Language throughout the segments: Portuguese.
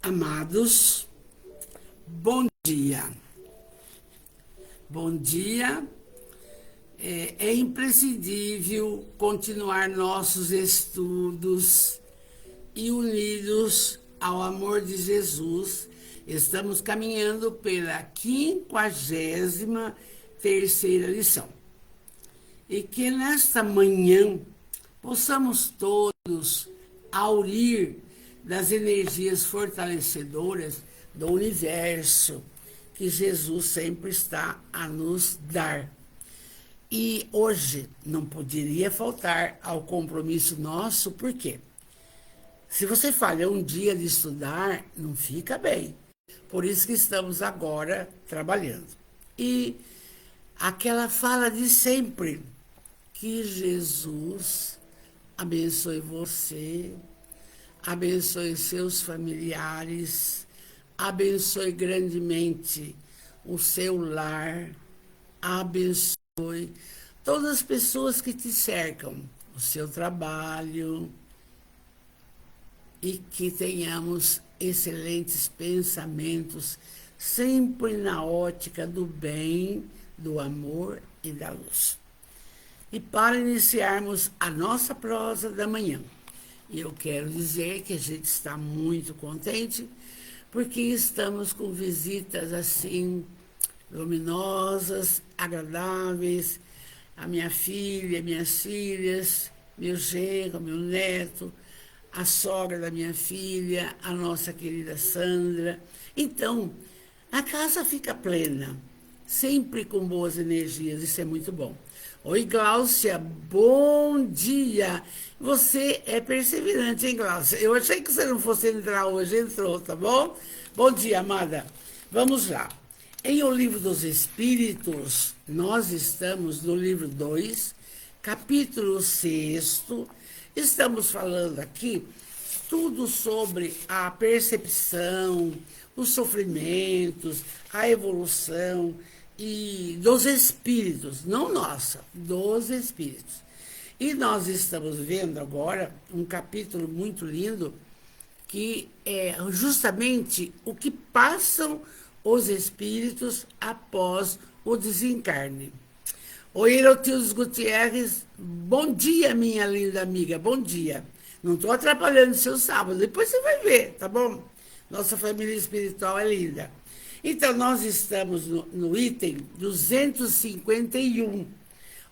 Amados, bom dia. Bom dia. É imprescindível continuar nossos estudos e unidos ao amor de Jesus. Estamos caminhando pela 53ª lição. E que nesta manhã possamos todos aurir das energias fortalecedoras do universo que Jesus sempre está a nos dar. E hoje não poderia faltar ao compromisso nosso, por quê? Se você falha um dia de estudar, não fica bem. Por isso que estamos agora trabalhando. E aquela fala de sempre, que Jesus abençoe você, abençoe seus familiares, abençoe grandemente o seu lar, abençoe todas as pessoas que te cercam, o seu trabalho, e que tenhamos excelentes pensamentos, sempre na ótica do bem, do amor e da luz. E para iniciarmos a nossa prosa da manhã, eu quero dizer que a gente está muito contente, porque estamos com visitas assim, luminosas, agradáveis, a minha filha, minhas filhas, meu genro, meu neto, a sogra da minha filha, a nossa querida Sandra. Então, a casa fica plena, sempre com boas energias, isso é muito bom. Oi, Gláucia, bom dia. Você é perseverante, hein, Gláucia? Eu achei que você não fosse entrar hoje, entrou, tá bom? Bom dia, amada. Vamos lá. Em O Livro dos Espíritos, nós estamos no livro 2, capítulo 6. Estamos falando aqui tudo sobre a percepção, os sofrimentos, a evolução e dos espíritos, não nossa, dos espíritos. E nós estamos vendo agora um capítulo muito lindo, que é justamente o que passam os espíritos após o desencarne. Oi, Erotildes Gutierrez, bom dia, minha linda amiga, bom dia. Não estou atrapalhando o seu sábado, depois você vai ver, tá bom? Nossa família espiritual é linda. Então, nós estamos no item 251,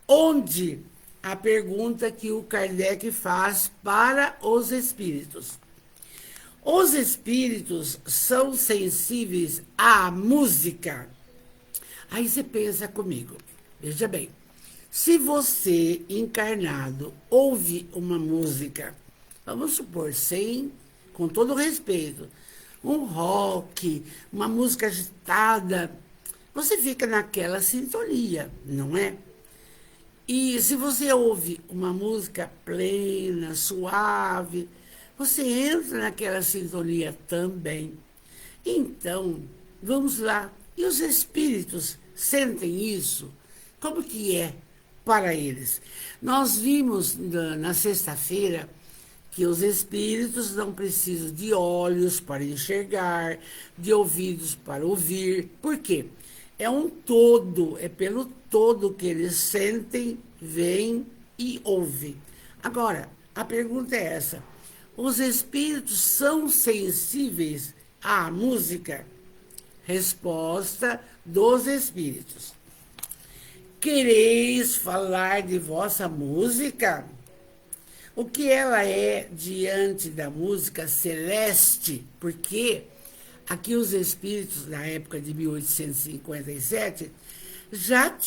onde a pergunta que o Kardec faz para os espíritos. Os espíritos são sensíveis à música? Aí você pensa comigo, veja bem, se você, encarnado, ouve uma música, vamos supor, com todo respeito, um rock, uma música agitada, você fica naquela sintonia, não é? E se você ouve uma música plena, suave, você entra naquela sintonia também. Então, vamos lá. E os espíritos sentem isso? Como que é para eles? Nós vimos na sexta-feira que os espíritos não precisam de olhos para enxergar, de ouvidos para ouvir. Por quê? É um todo, é pelo todo que eles sentem, veem e ouvem. Agora, a pergunta é essa: os espíritos são sensíveis à música? Resposta dos espíritos: quereis falar de vossa música? O que ela é diante da música celeste? Porque aqui os espíritos, na época de 1857, já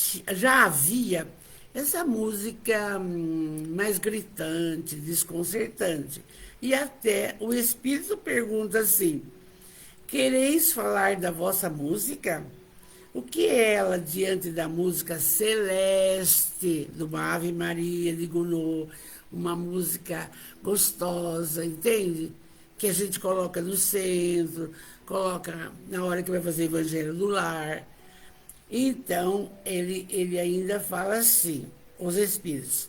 havia essa música mais gritante, desconcertante. E até o espírito pergunta assim: quereis falar da vossa música? O que é ela diante da música celeste, de uma Ave Maria de Gounod, uma música gostosa, entende? Que a gente coloca no centro, coloca na hora que vai fazer Evangelho do Lar. Então, ele ainda fala assim, os espíritos: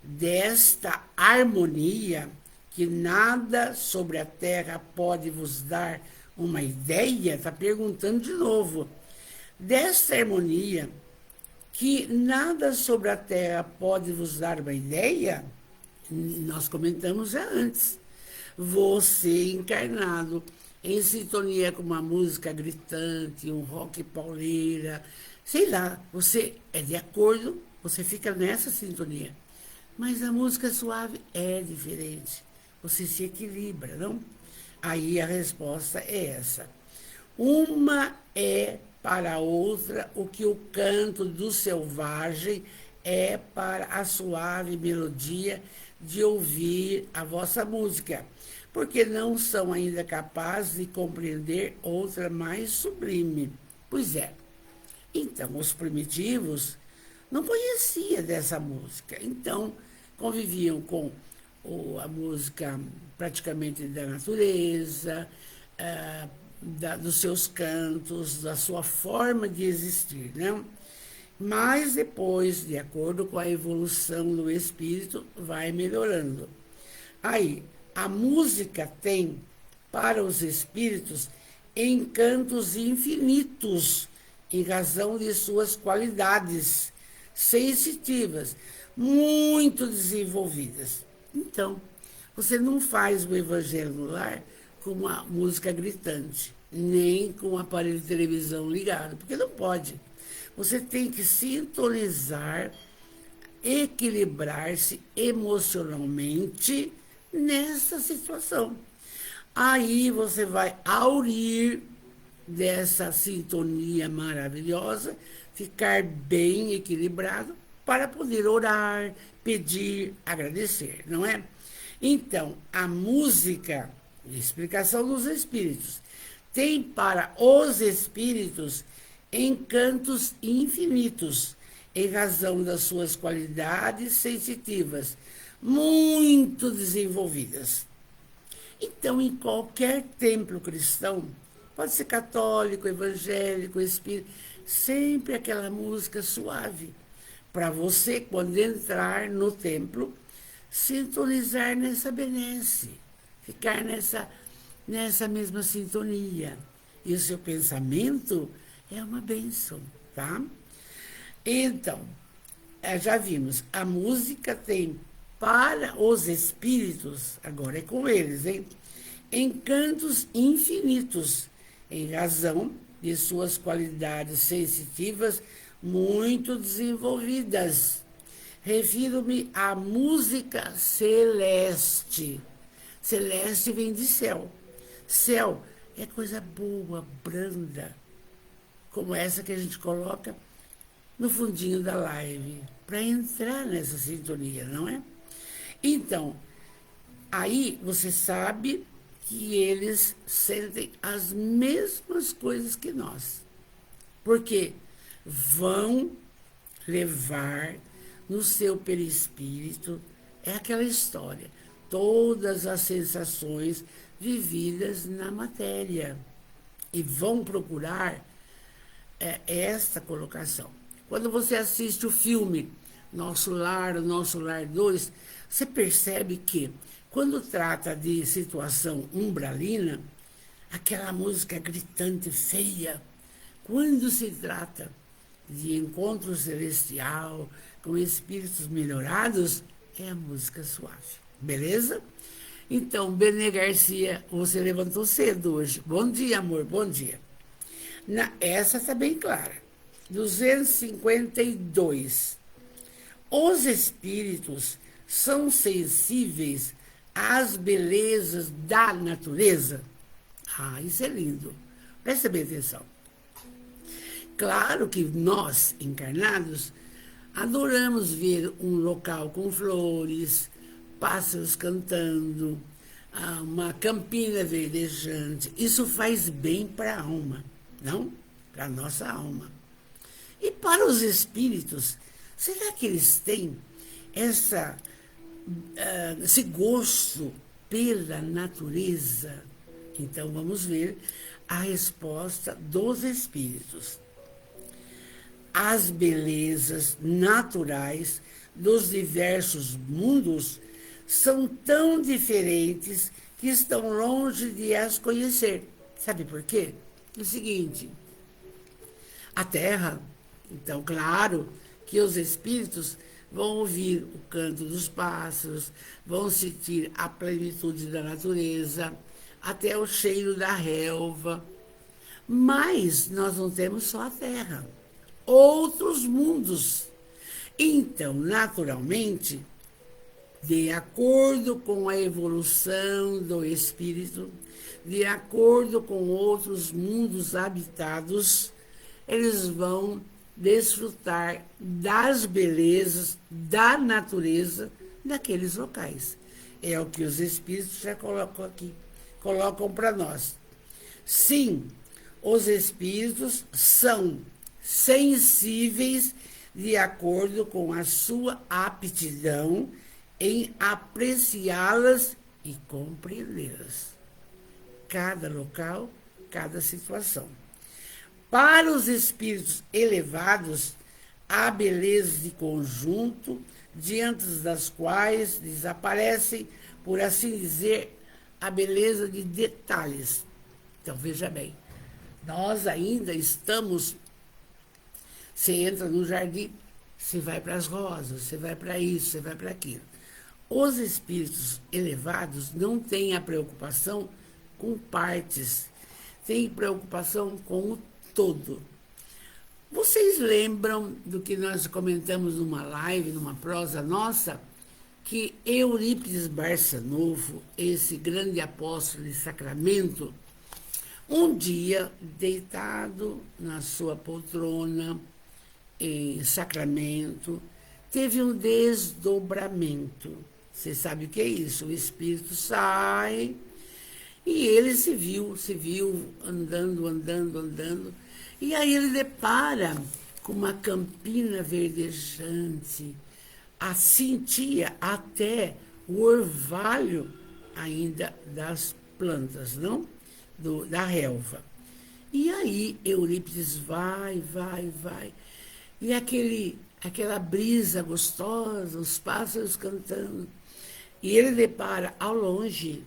desta harmonia que nada sobre a terra pode vos dar uma ideia, está perguntando de novo. Desta harmonia, que nada sobre a Terra pode vos dar uma ideia, nós comentamos já antes. Você encarnado, em sintonia com uma música gritante, um rock pauleira, sei lá, você é de acordo, você fica nessa sintonia. Mas a música suave é diferente. Você se equilibra, não? Aí a resposta é essa. Uma é para a outra o que o canto do selvagem é para a suave melodia de ouvir a vossa música, porque não são ainda capazes de compreender outra mais sublime. Pois é. Então, os primitivos não conheciam dessa música, então conviviam com a música praticamente da natureza, dos seus cantos, da sua forma de existir, né? Mas depois, de acordo com a evolução do espírito, vai melhorando. Aí, a música tem, para os espíritos, encantos infinitos, em razão de suas qualidades sensitivas, muito desenvolvidas. Então, você não faz o evangelho no lar com uma música gritante, nem com um aparelho de televisão ligado, porque não pode. Você tem que sintonizar, equilibrar-se emocionalmente nessa situação. Aí você vai aurir dessa sintonia maravilhosa, ficar bem equilibrado para poder orar, pedir, agradecer, não é? Então, a música, explicação dos espíritos, tem para os espíritos encantos infinitos, em razão das suas qualidades sensitivas, muito desenvolvidas. Então, em qualquer templo cristão, pode ser católico, evangélico, espírita, sempre aquela música suave, para você, quando entrar no templo, sintonizar nessa benesse, ficar nessa mesma sintonia. E o seu pensamento é uma bênção, tá? Então, já vimos, a música tem para os espíritos, agora é com eles, hein? Encantos infinitos, em razão de suas qualidades sensitivas muito desenvolvidas. Refiro-me à música celeste. Celeste vem de céu. Céu é coisa boa, branda, como essa que a gente coloca no fundinho da live, para entrar nessa sintonia, não é? Então, aí você sabe que eles sentem as mesmas coisas que nós, porque vão levar no seu perispírito, é aquela história, todas as sensações vividas na matéria, e vão procurar esta colocação. Quando você assiste o filme Nosso Lar 2, você percebe que, quando trata de situação umbralina, aquela música gritante, feia, quando se trata de encontro celestial, com espíritos melhorados, é a música suave. Beleza? Então, Benê Garcia, você levantou cedo hoje. Bom dia, amor, bom dia. Essa está bem clara. 252. Os espíritos são sensíveis às belezas da natureza? Ah, isso é lindo. Presta bem atenção. Claro que nós, encarnados, adoramos ver um local com flores, pássaros cantando, uma campina verdejante. Isso faz bem para a alma, não? Para a nossa alma. E para os espíritos, será que eles têm esse gosto pela natureza? Então, vamos ver a resposta dos espíritos. As belezas naturais dos diversos mundos são tão diferentes que estão longe de as conhecer. Sabe por quê? É o seguinte, a terra, então, claro que os espíritos vão ouvir o canto dos pássaros, vão sentir a plenitude da natureza, até o cheiro da relva. Mas nós não temos só a terra, outros mundos. Então, naturalmente, de acordo com a evolução do espírito, de acordo com outros mundos habitados, eles vão desfrutar das belezas da natureza daqueles locais. É o que os espíritos já colocam aqui, colocam para nós. Sim, os espíritos são sensíveis de acordo com a sua aptidão em apreciá-las e compreendê-las. Cada local, cada situação. Para os espíritos elevados, há belezas de conjunto, diante das quais desaparecem, por assim dizer, a beleza de detalhes. Então, veja bem, nós ainda estamos... Você entra no jardim, você vai para as rosas, você vai para isso, você vai para aquilo. Os espíritos elevados não têm a preocupação com partes, têm preocupação com o todo. Vocês lembram do que nós comentamos numa live, numa prosa nossa, que Eurípides Barçanufo, esse grande apóstolo de Sacramento, um dia, deitado na sua poltrona, em Sacramento, teve um desdobramento. Você sabe o que é isso? O espírito sai e ele se viu andando. E aí ele depara com uma campina verdejante, sentia até o orvalho ainda das plantas, não? Da relva. E aí Eurípides vai. E aquela brisa gostosa, os pássaros cantando. E ele depara ao longe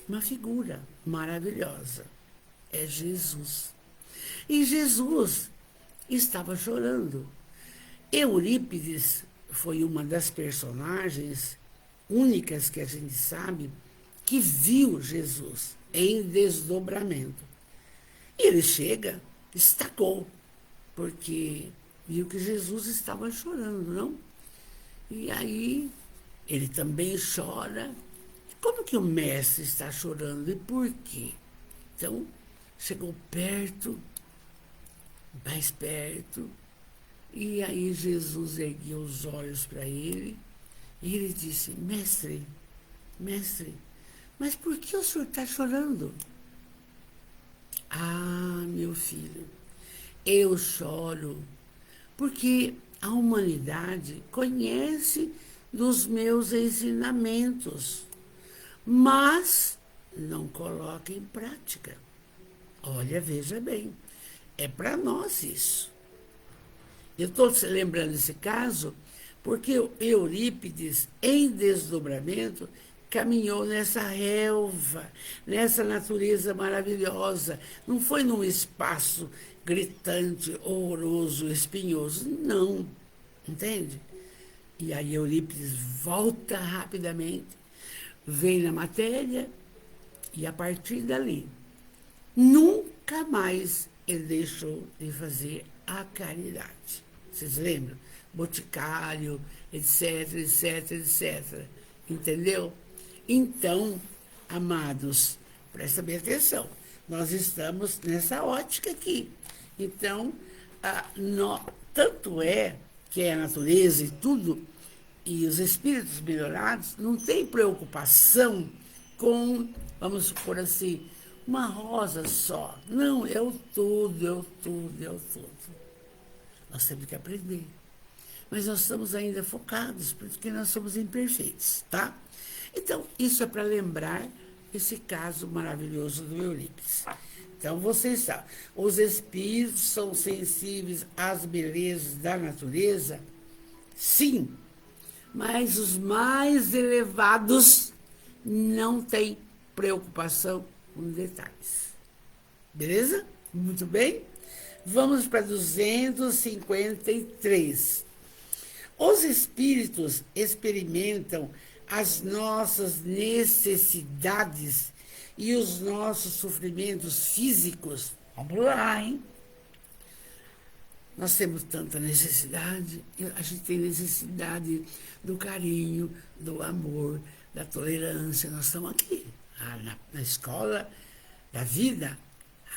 uma figura maravilhosa. É Jesus. E Jesus estava chorando. Eurípides foi uma das personagens únicas que a gente sabe que viu Jesus em desdobramento. E ele chega, estacou, porque viu que Jesus estava chorando, não? E aí ele também chora. Como que o mestre está chorando e por quê? Então, chegou perto, mais perto, e aí Jesus ergueu os olhos para ele e ele disse: mestre, mas por que o senhor está chorando? Ah, meu filho, eu choro porque a humanidade conhece dos meus ensinamentos, mas não coloca em prática. Olha, veja bem, é para nós isso. Eu estou lembrando esse caso porque Eurípides, em desdobramento, caminhou nessa relva, nessa natureza maravilhosa. Não foi num espaço gritante, horroroso, espinhoso. Não, entende? E aí Eurípides volta rapidamente, vem na matéria e a partir dali, nunca mais ele deixou de fazer a caridade. Vocês lembram? Boticário, etc. Entendeu? Então, amados, presta bem atenção. Nós estamos nessa ótica aqui. Então, tanto é que a natureza e tudo, e os espíritos melhorados, não têm preocupação com, vamos supor assim, uma rosa só. Não, é o todo. Nós temos que aprender. Mas nós estamos ainda focados, porque nós somos imperfeitos, tá? Então, isso é para lembrar esse caso maravilhoso do Eurípides. Então, vocês sabem, os espíritos são sensíveis às belezas da natureza? Sim, mas os mais elevados não têm preocupação com detalhes. Beleza? Muito bem. Vamos para 253. Os espíritos experimentam as nossas necessidades e os nossos sofrimentos físicos. Vamos lá, hein? Nós temos tanta necessidade, a gente tem necessidade do carinho, do amor, da tolerância. Nós estamos aqui, na escola da vida,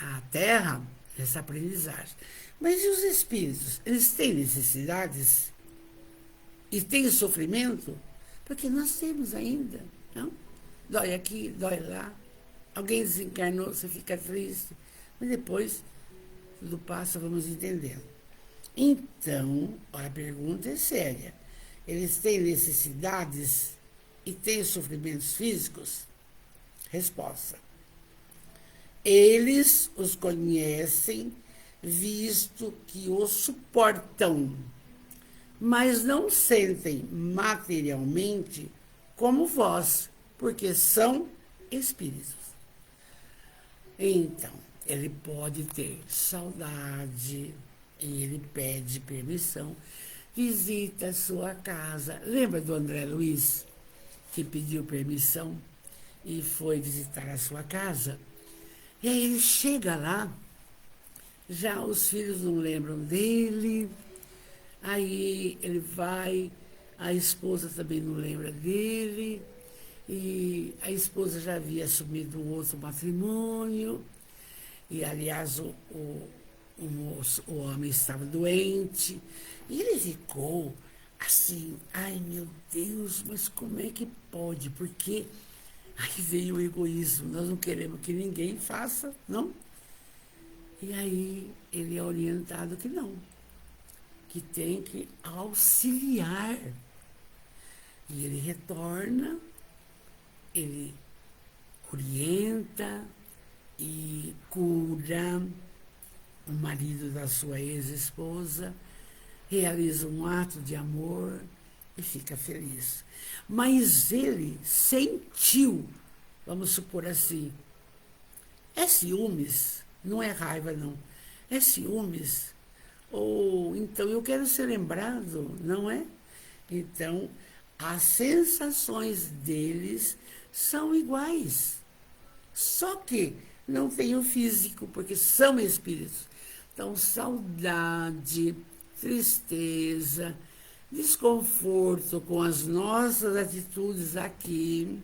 a terra, essa aprendizagem. Mas e os espíritos? Eles têm necessidades? E têm sofrimento? Porque nós temos ainda, não? Dói aqui, dói lá. Alguém desencarnou, você fica triste. Mas depois, tudo passa, vamos entendendo. Então, a pergunta é séria. Eles têm necessidades e têm sofrimentos físicos? Resposta. Eles os conhecem, visto que os suportam, mas não sentem materialmente como vós, porque são espíritos. Então, ele pode ter saudade, e ele pede permissão, visita a sua casa. Lembra do André Luiz, que pediu permissão e foi visitar a sua casa? E aí ele chega lá, já os filhos não lembram dele, aí ele vai, a esposa também não lembra dele, e a esposa já havia assumido um outro matrimônio, e aliás o homem estava doente, e ele ficou assim, ai meu Deus, mas como é que pode? Porque aí veio o egoísmo, nós não queremos que ninguém faça, não? E aí ele é orientado que não, que tem que auxiliar. E ele retorna, ele orienta e cura o marido da sua ex-esposa, realiza um ato de amor e fica feliz. Mas ele sentiu, vamos supor assim, é ciúmes, não é raiva não, é ciúmes, ou então eu quero ser lembrado, não é? Então, as sensações deles são iguais, só que não tem o físico, porque são espíritos. Então, saudade, tristeza, desconforto com as nossas atitudes aqui.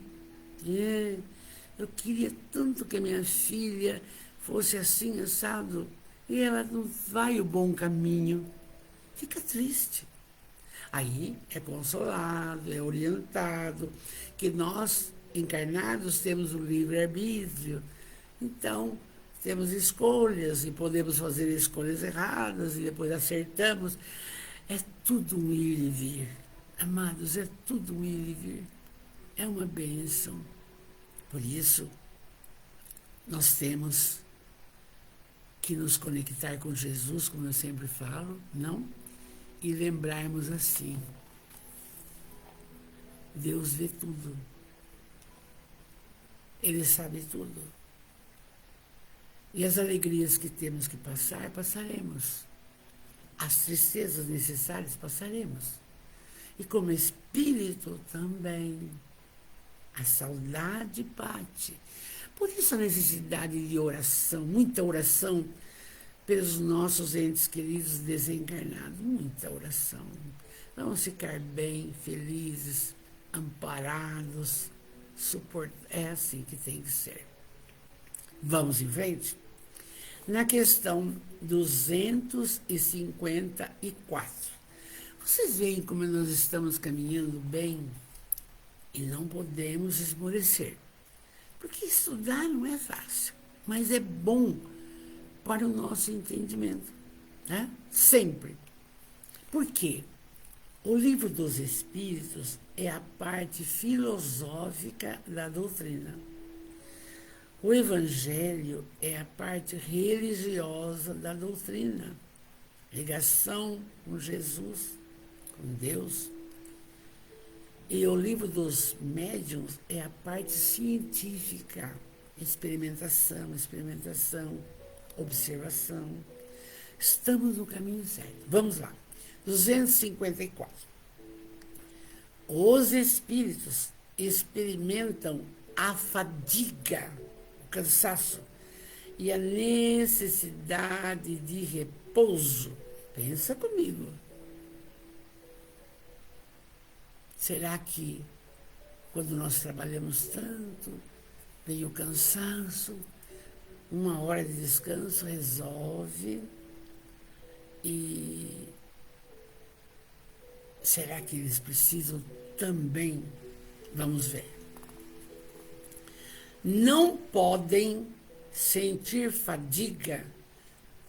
Eu queria tanto que a minha filha fosse assim, assado, e ela não vai o bom caminho. Fica triste. Aí é consolado, é orientado, que nós, encarnados, temos o livre-arbítrio. Então, temos escolhas e podemos fazer escolhas erradas e depois acertamos. É tudo um ir e vir. Amados, é tudo um ir e vir. É uma bênção. Por isso, nós temos que nos conectar com Jesus, como eu sempre falo, não? E lembrarmos assim, Deus vê tudo. Ele sabe tudo. E as alegrias que temos que passar, passaremos. As tristezas necessárias, passaremos. E como espírito também. A saudade bate. Por isso a necessidade de oração, muita oração pelos nossos entes queridos desencarnados. Muita oração. Vamos ficar bem, felizes, amparados, é assim que tem que ser. Vamos em frente? Na questão 254. Vocês veem como nós estamos caminhando bem e não podemos esmorecer. Porque estudar não é fácil, mas é bom para o nosso entendimento, né? Sempre. Por quê? O Livro dos Espíritos é a parte filosófica da doutrina. O Evangelho é a parte religiosa da doutrina. Ligação com Jesus, com Deus. E o Livro dos Médiuns é a parte científica. Experimentação. observação. Estamos no caminho certo. Vamos lá. 254. Os espíritos experimentam a fadiga, o cansaço e a necessidade de repouso. Pensa comigo. Será que quando nós trabalhamos tanto, vem o cansaço, uma hora de descanso resolve? E será que eles precisam também? Vamos ver. Não podem sentir fadiga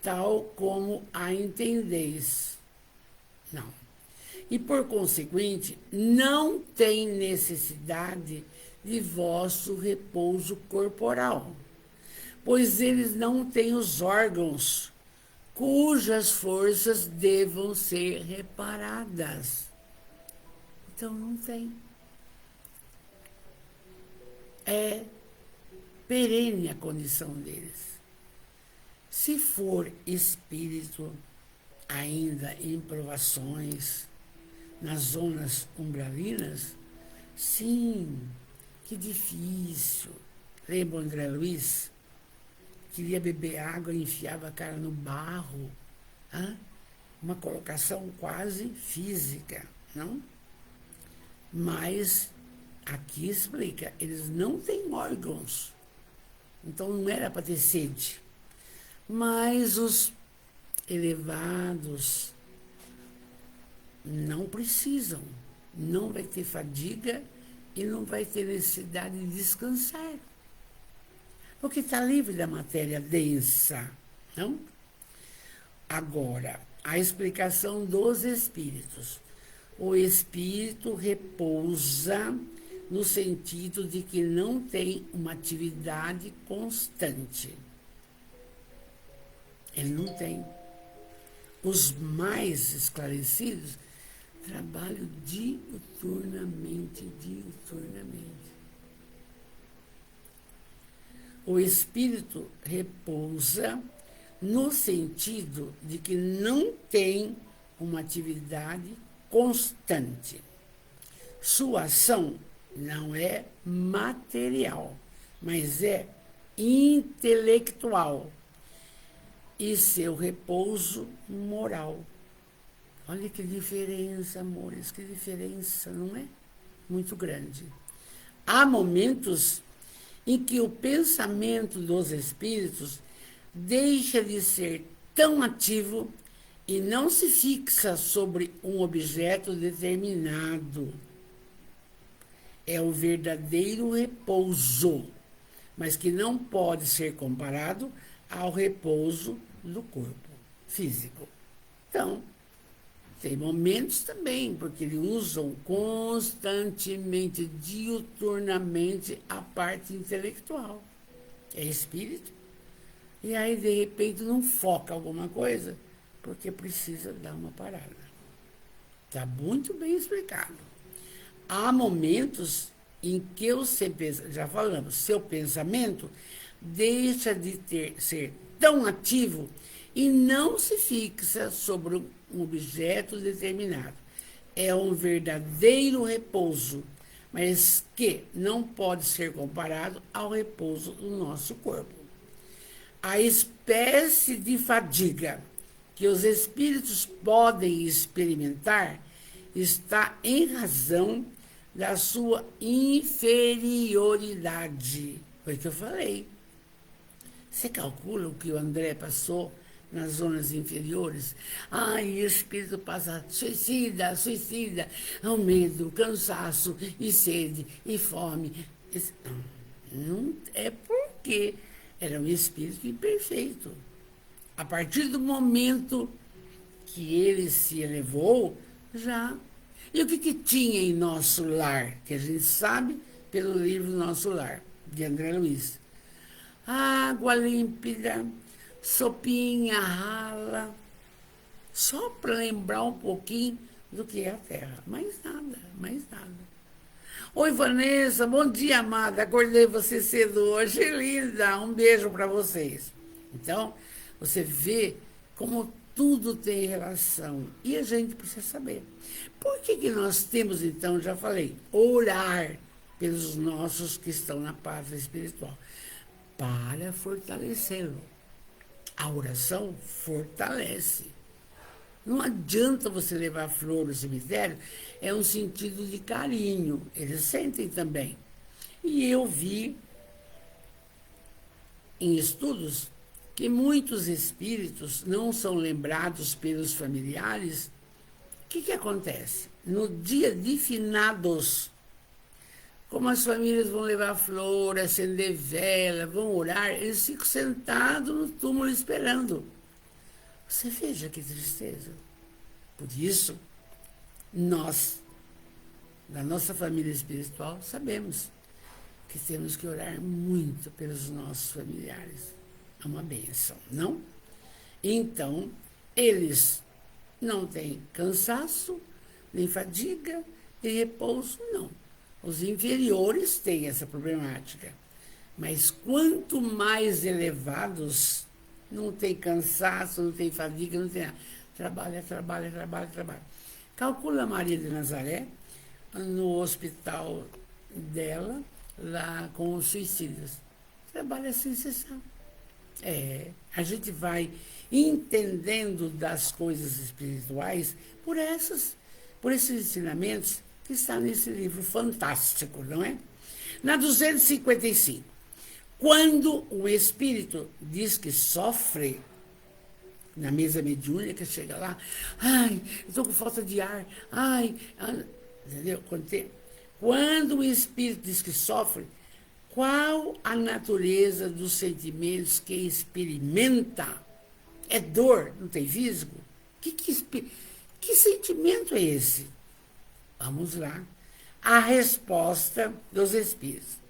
tal como a entendeis. Não. E, por consequente, não tem necessidade de vosso repouso corporal, pois eles não têm os órgãos cujas forças devam ser reparadas. Então, não tem. É perene a condição deles. Se for espírito ainda em provações, nas zonas umbralinas, sim, que difícil. Lembra o André Luiz? Queria beber água e enfiava a cara no barro. Uma colocação quase física, não? Mas aqui explica, eles não têm órgãos. Então não era para ter sede. Mas os elevados não precisam. Não vai ter fadiga e não vai ter necessidade de descansar. Porque está livre da matéria densa, não? Agora, a explicação dos espíritos. O espírito repousa no sentido de que não tem uma atividade constante. Ele não tem. Os mais esclarecidos trabalham diuturnamente. O espírito repousa no sentido de que não tem uma atividade constante. Sua ação não é material, mas é intelectual. E seu repouso moral. Olha que diferença, amores, que diferença, não é? Muito grande. Há momentos em que o pensamento dos espíritos deixa de ser tão ativo e não se fixa sobre um objeto determinado. É o verdadeiro repouso, mas que não pode ser comparado ao repouso do corpo físico. Então, tem momentos também, porque eles usam constantemente, diuturnamente, a parte intelectual. É espírito. E aí, de repente, não foca alguma coisa, porque precisa dar uma parada. Está muito bem explicado. Há momentos em que o seu pensamento, já falamos, seu pensamento deixa de ser tão ativo e não se fixa sobre um objeto determinado. É um verdadeiro repouso, mas que não pode ser comparado ao repouso do nosso corpo. A espécie de fadiga que os espíritos podem experimentar está em razão da sua inferioridade. Foi o que eu falei. Você calcula o que o André passou nas zonas inferiores? Ai, o espírito passa suicida, o medo, cansaço, e sede, e fome. Não é porque era um espírito imperfeito. A partir do momento que ele se elevou, já. E o que tinha em Nosso Lar? Que a gente sabe pelo livro Nosso Lar, de André Luiz. Água límpida, sopinha rala, só para lembrar um pouquinho do que é a Terra. Mais nada. Oi, Vanessa, bom dia, amada. Acordei você cedo hoje, linda. Um beijo para vocês. Então, Você vê como tudo tem relação. E a gente precisa saber. Por que nós temos, então, já falei, orar pelos nossos que estão na pátria espiritual? Para fortalecê-lo. A oração fortalece. Não adianta você levar flor no cemitério, é um sentido de carinho. Eles sentem também. E eu vi em estudos que muitos espíritos não são lembrados pelos familiares. O que acontece? No dia de finados, como as famílias vão levar flor, acender vela, vão orar, eles ficam sentados no túmulo esperando. Você veja que tristeza. Por isso, nós, da nossa família espiritual, sabemos que temos que orar muito pelos nossos familiares. É uma bênção, não? Então, eles não têm cansaço, nem fadiga, nem repouso, não. Os inferiores têm essa problemática. Mas quanto mais elevados, não tem cansaço, não tem fadiga, não tem nada. Trabalha, trabalha, trabalha, trabalha. Calcula a Maria de Nazaré no hospital dela, lá com os suicídios. Trabalha sem cessar. A gente vai entendendo das coisas espirituais por esses ensinamentos que está nesse livro fantástico, não é? Na 255, quando o espírito diz que sofre, na mesa mediúnica, chega lá, ai, eu estou com falta de ar, entendeu? Quando o espírito diz que sofre, qual a natureza dos sentimentos que experimenta? É dor, não tem físico? Que sentimento é esse? Vamos lá. A resposta dos espíritos.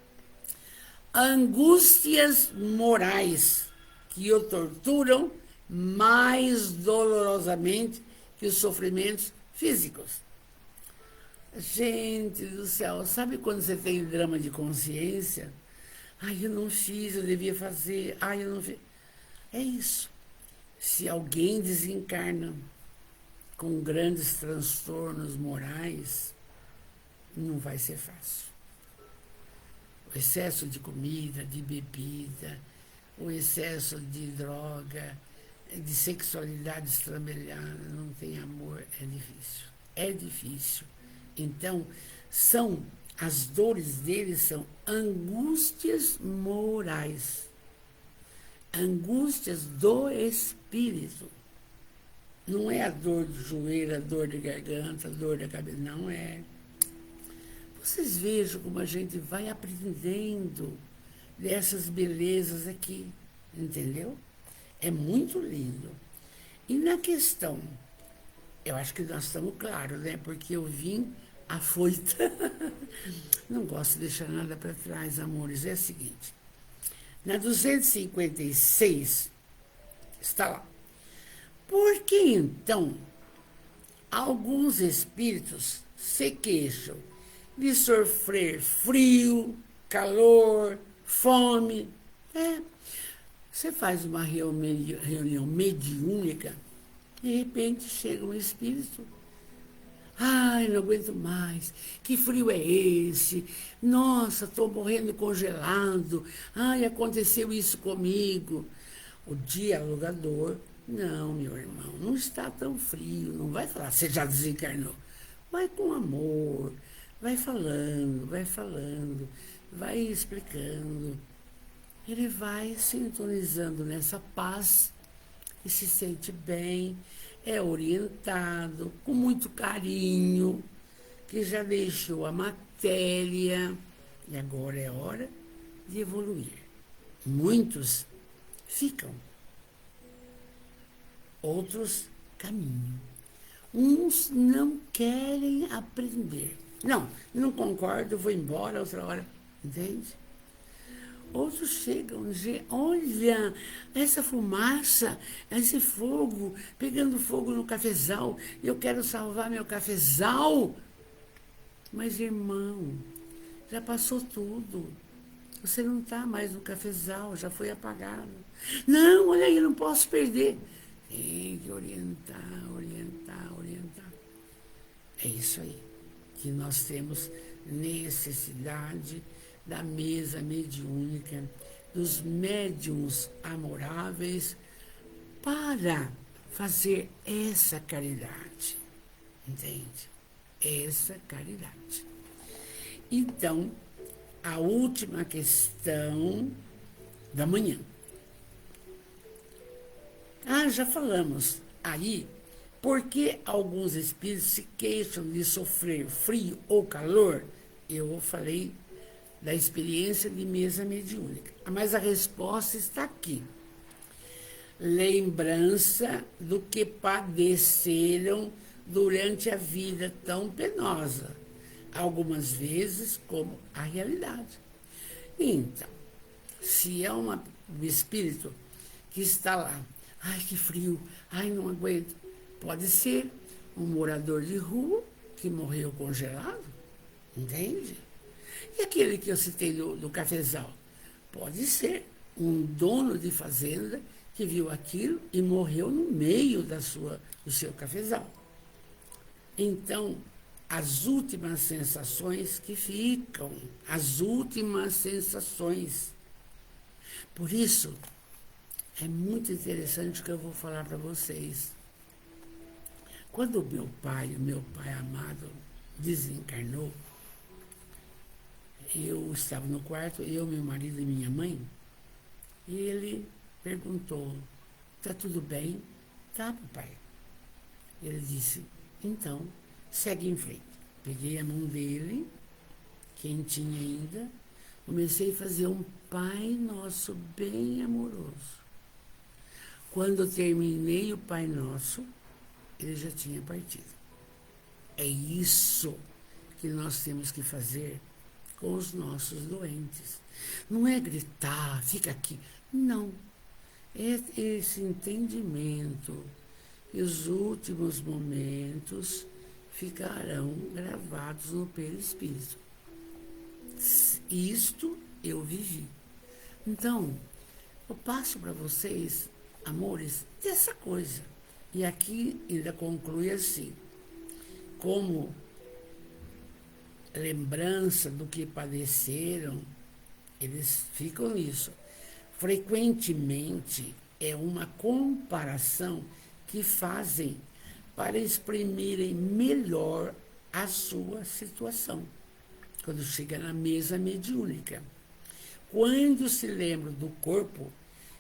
Angústias morais que o torturam mais dolorosamente que os sofrimentos físicos. Gente do céu, sabe quando você tem drama de consciência? Ai, eu não fiz, eu devia fazer. Ai, eu não fiz. É isso. Se alguém desencarna com grandes transtornos morais, não vai ser fácil. O excesso de comida, de bebida, o excesso de droga, de sexualidade estrambelhada, não tem amor, é difícil. É difícil. Então, as dores deles são angústias morais. Angústias do espírito. Não é a dor do joelho, a dor de garganta, a dor da cabeça, não é. Vocês vejam como a gente vai aprendendo dessas belezas aqui, entendeu? É muito lindo. E na questão, eu acho que nós estamos claros, né? Porque eu vim afoita. Não gosto de deixar nada para trás, amores. É o seguinte. Na 256, está lá. Por que, então, alguns espíritos se queixam de sofrer frio, calor, fome? Você faz uma reunião mediúnica, de repente chega um espírito. Ai, não aguento mais. Que frio é esse? Nossa, estou morrendo congelado. Ai, aconteceu isso comigo. O dialogador, não, meu irmão, não está tão frio. Não vai falar, você já desencarnou. Vai com amor, vai falando, vai explicando. Ele vai sintonizando nessa paz e se sente bem, é orientado com muito carinho, que já deixou a matéria e agora é hora de evoluir. Muitos ficam, outros caminham. Uns não querem aprender. Não concordo, vou embora outra hora, entende? Outros chegam e dizem, olha, essa fumaça, esse fogo, pegando fogo no cafezal, eu quero salvar meu cafezal. Mas, irmão, já passou tudo. Você não está mais no cafezal, já foi apagado. Não, olha aí, não posso perder. Tem que orientar, orientar, orientar. É isso aí, que nós temos necessidade da mesa mediúnica, dos médiuns amoráveis, para fazer essa caridade, entende? Essa caridade. Então, a última questão da manhã. Já falamos aí, por que alguns espíritos se queixam de sofrer frio ou calor? Eu falei da experiência de mesa mediúnica, mas a resposta está aqui. Lembrança do que padeceram durante a vida tão penosa, algumas vezes como a realidade. Então, se é um espírito que está lá, ai que frio, ai não aguento, pode ser um morador de rua que morreu congelado, entende? E aquele que eu citei do cafezal, pode ser um dono de fazenda que viu aquilo e morreu no meio do seu cafezal. Então, as últimas sensações que ficam, as últimas sensações. Por isso, é muito interessante o que eu vou falar para vocês. Quando o meu pai amado, desencarnou, eu estava no quarto, eu, meu marido e minha mãe, e ele perguntou, tá tudo bem? Tá, papai. Ele disse, então, segue em frente. Peguei a mão dele, quentinha ainda, comecei a fazer um Pai Nosso bem amoroso. Quando eu terminei o Pai Nosso, ele já tinha partido. É isso que nós temos que fazer com os nossos doentes. Não é gritar, fica aqui. Não. É esse entendimento. E os últimos momentos ficarão gravados no perispírito. Isto eu vivi. Então, eu passo para vocês, amores, dessa coisa. E aqui ainda conclui assim, como lembrança do que padeceram, eles ficam nisso. Frequentemente é uma comparação que fazem para exprimirem melhor a sua situação, quando chega na mesa mediúnica. Quando se lembra do corpo,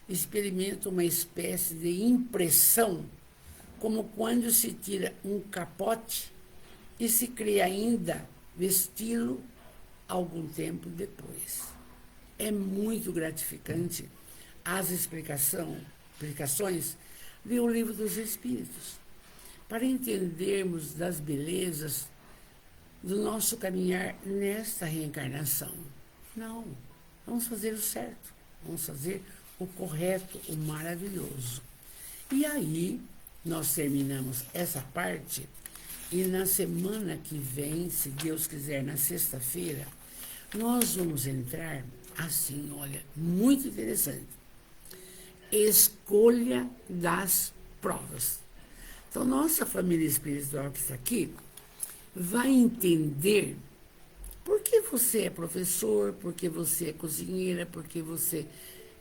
experimenta uma espécie de impressão, como quando se tira um capote e se cria ainda vesti-lo algum tempo depois. É muito gratificante as explicações do Livro dos Espíritos, para entendermos das belezas do nosso caminhar nesta reencarnação. Não, vamos fazer o certo, vamos fazer o correto, o maravilhoso. E aí, nós terminamos essa parte, e na semana que vem, se Deus quiser, na sexta-feira, nós vamos entrar, assim, olha, muito interessante, escolha das provas. Então, nossa família espiritual que está aqui vai entender por que você é professor, por que você é cozinheira, por que você,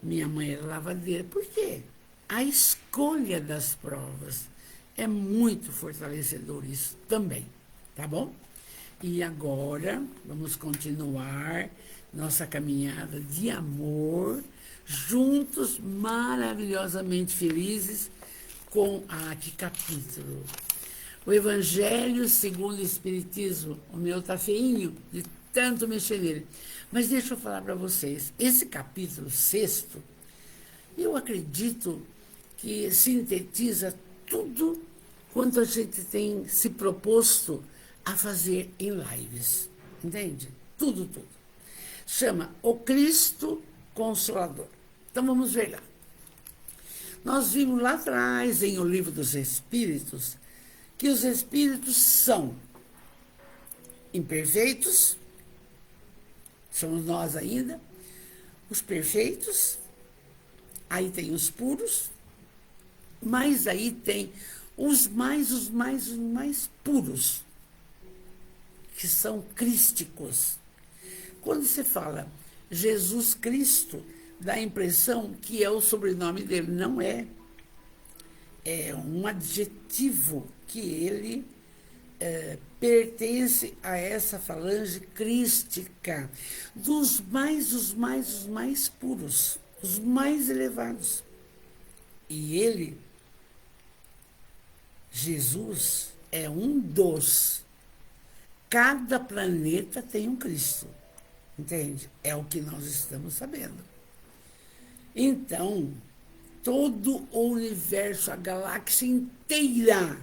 minha mãe é lavadeira, por quê? A escolha das provas é muito fortalecedor isso também, tá bom? E agora vamos continuar nossa caminhada de amor, juntos, maravilhosamente felizes, com que capítulo? O Evangelho segundo o Espiritismo. O meu tá feinho, de tanto mexer nele. Mas deixa eu falar para vocês, esse capítulo 6º, eu acredito que sintetiza tudo quanto a gente tem se proposto a fazer em lives. Entende? Tudo, tudo. Chama O Cristo Consolador. Então vamos ver lá. Nós vimos lá atrás, em O Livro dos Espíritos, que os espíritos são imperfeitos, somos nós ainda, os perfeitos, aí tem os puros, mas aí tem os mais puros, que são crísticos. Quando você fala Jesus Cristo, dá a impressão que é o sobrenome dele. Não é. É um adjetivo que ele pertence a essa falange crística, os mais puros, os mais elevados. E ele, Jesus, é um dos. Cada planeta tem um Cristo, entende? É o que nós estamos sabendo. Então, todo o universo, a galáxia inteira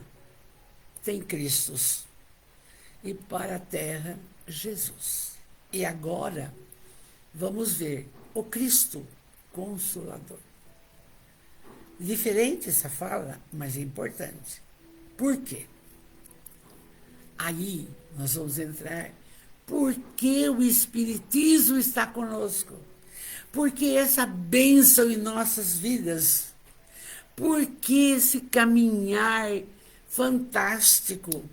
tem Cristos. E para a Terra, Jesus. E agora, vamos ver o Cristo Consolador. Diferente essa fala, mas é importante. Por quê? Aí nós vamos entrar. Por que o Espiritismo está conosco? Por que essa bênção em nossas vidas? Por que esse caminhar fantástico?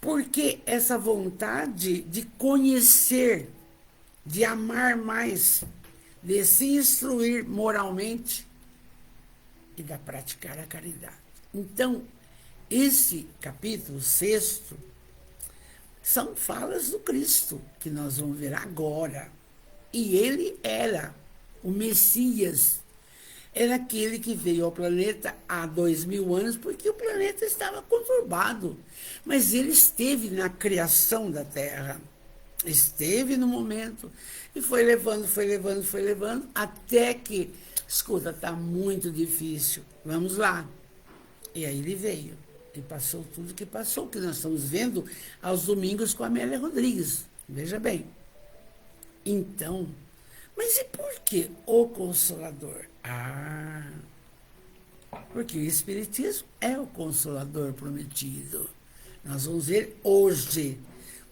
Por que essa vontade de conhecer, de amar mais, de se instruir moralmente e de praticar a caridade? Então, esse capítulo 6 são falas do Cristo, que nós vamos ver agora. E ele era o Messias, era aquele que veio ao planeta há 2000 anos, porque o planeta estava conturbado. Mas ele esteve na criação da Terra, esteve no momento, e foi levando, até que, escuta, está muito difícil, vamos lá. E aí ele veio, e passou tudo que passou, que nós estamos vendo aos domingos com a Amélia Rodrigues, veja bem. Então, mas e por que o Consolador? Porque o Espiritismo é o Consolador prometido. Nós vamos ver hoje,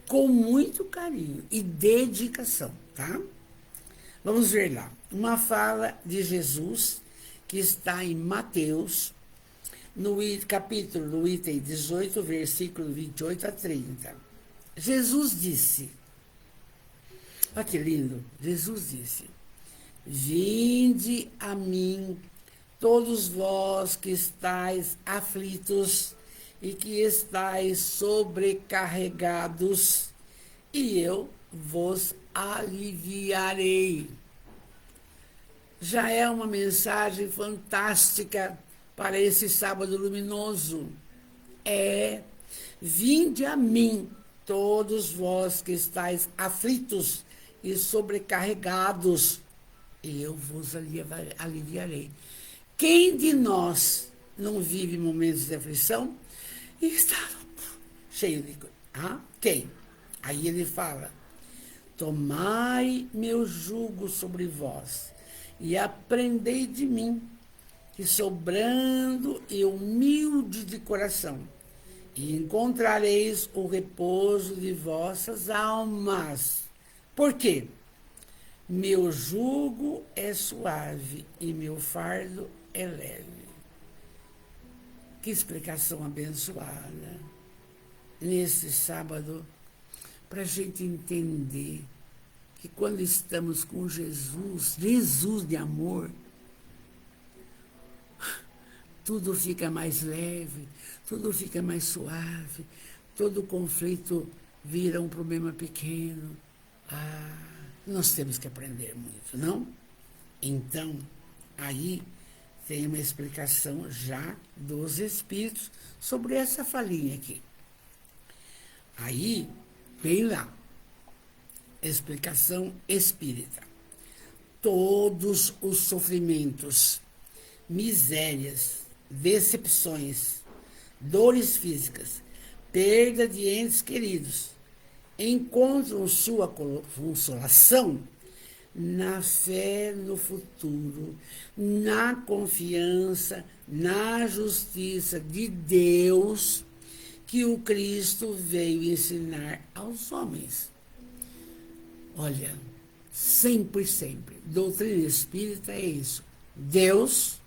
com muito carinho e dedicação, tá? Vamos ver lá, uma fala de Jesus, que está em Mateus, no capítulo, no item 18, versículo 28 a 30. Jesus disse, olha que lindo, Jesus disse: vinde a mim, todos vós que estáis aflitos e que estáis sobrecarregados, e eu vos aliviarei. Já é uma mensagem fantástica para esse sábado luminoso. Vinde a mim, todos vós que estáis aflitos e sobrecarregados, e eu vos aliviarei. Quem de nós não vive momentos de aflição e está cheio de coisa? Quem? Aí ele fala: tomai meu jugo sobre vós e aprendei de mim, que sou brando e humilde de coração, e encontrareis o repouso de vossas almas. Por quê? Meu jugo é suave e meu fardo é leve. Que explicação abençoada nesse sábado, para a gente entender que quando estamos com Jesus de amor, tudo fica mais leve, tudo fica mais suave, todo conflito vira um problema pequeno. Nós temos que aprender muito, não? Então, aí tem uma explicação já dos Espíritos sobre essa falinha aqui. Aí, vem lá, explicação espírita. Todos os sofrimentos, misérias, decepções, dores físicas, perda de entes queridos, encontram sua consolação na fé no futuro, na confiança, na justiça de Deus, que o Cristo veio ensinar aos homens. Olha, sempre, sempre. Doutrina espírita é isso. Deus,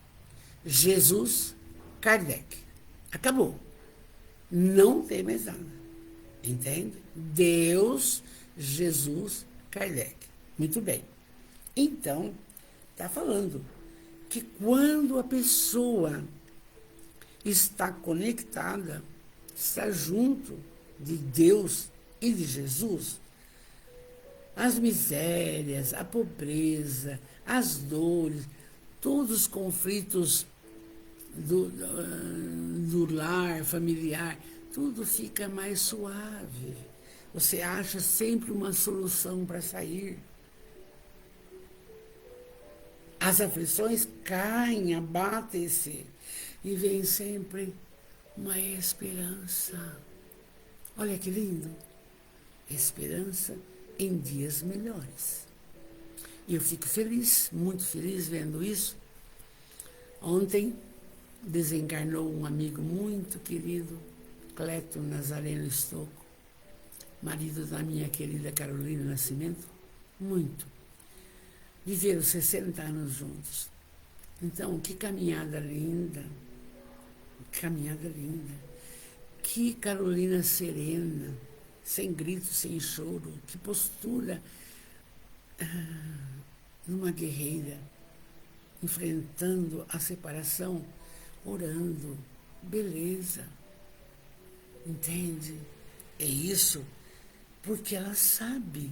Jesus, Kardec. Acabou. Não tem mais nada. Entende? Deus, Jesus, Kardec. Muito bem. Então, está falando que quando a pessoa está conectada, está junto de Deus e de Jesus, as misérias, a pobreza, as dores, todos os conflitos do lar familiar, tudo fica mais suave. Você acha sempre uma solução para sair. As aflições caem, abatem-se e vem sempre uma esperança. Olha que lindo! Esperança em dias melhores. E eu fico feliz, muito feliz vendo isso. Ontem desencarnou um amigo muito querido, Cleto Nazareno Estocco, marido da minha querida Carolina Nascimento, muito. Viveram 60 anos juntos. Então, que caminhada linda, caminhada linda. Que Carolina serena, sem grito, sem choro, que postura numa guerreira, enfrentando a separação, orando, beleza, entende? É isso, porque ela sabe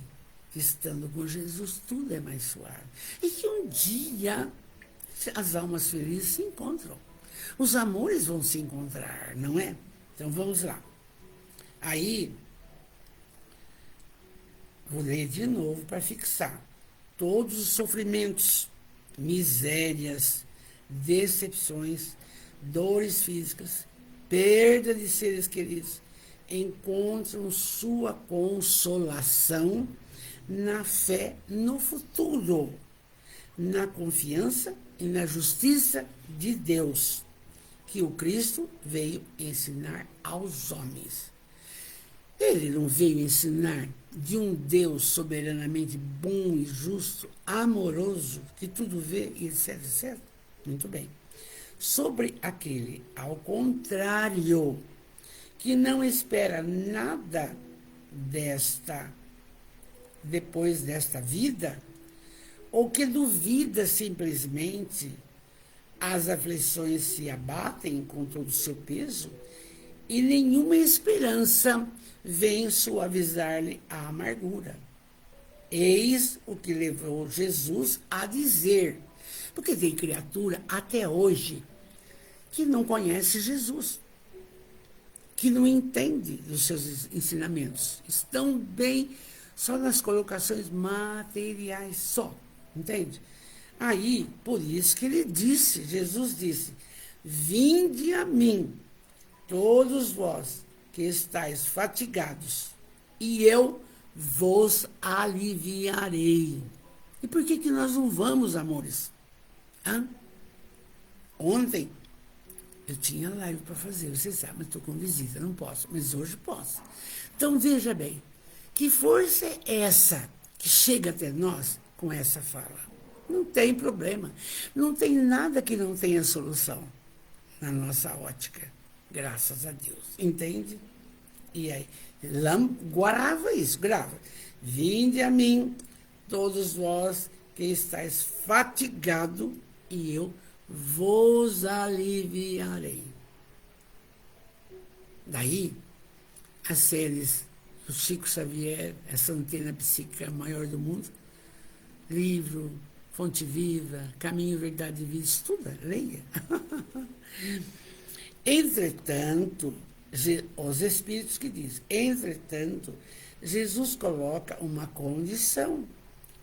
que estando com Jesus tudo é mais suave. E que um dia as almas felizes se encontram. Os amores vão se encontrar, não é? Então vamos lá. Aí, vou ler de novo para fixar. Todos os sofrimentos, misérias, decepções, dores físicas, perda de seres queridos, encontram sua consolação na fé no futuro, na confiança e na justiça de Deus, que o Cristo veio ensinar aos homens. Ele não veio ensinar de um Deus soberanamente bom e justo, amoroso, que tudo vê, e etc, etc? Muito bem. Sobre aquele, ao contrário, que não espera nada depois desta vida, ou que duvida simplesmente, as aflições se abatem com todo o seu peso, e nenhuma esperança vem suavizar-lhe a amargura. Eis o que levou Jesus a dizer, porque tem criatura até hoje que não conhece Jesus, que não entende dos seus ensinamentos, estão bem só nas colocações materiais, só, entende? Aí, por isso que ele disse, Jesus disse, vinde a mim, todos vós que estáis fatigados, e eu vos aliviarei. E por que nós não vamos, amores? Ontem eu tinha live para fazer, vocês sabem, estou com visita, não posso, mas hoje posso. Então veja bem, que força é essa que chega até nós com essa fala? Não tem problema, não tem nada que não tenha solução na nossa ótica, graças a Deus, entende? E aí, grava isso, grava. Vinde a mim, todos vós que estáis fatigados, e eu vos aliviarei. Daí, as séries do Chico Xavier, essa antena psíquica maior do mundo, livro, Fonte Viva, Caminho, Verdade e Vida, estuda, leia. Entretanto, os Espíritos que dizem, entretanto, Jesus coloca uma condição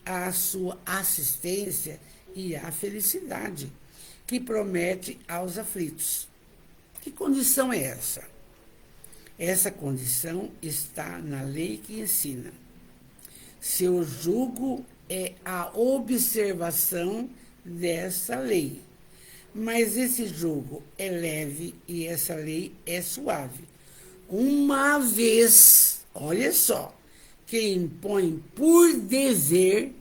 à sua assistência e à felicidade, que promete aos aflitos. Que condição é essa? Essa condição está na lei que ensina. Seu jugo é a observação dessa lei. Mas esse jugo é leve e essa lei é suave. Uma vez, olha só, que impõe por dever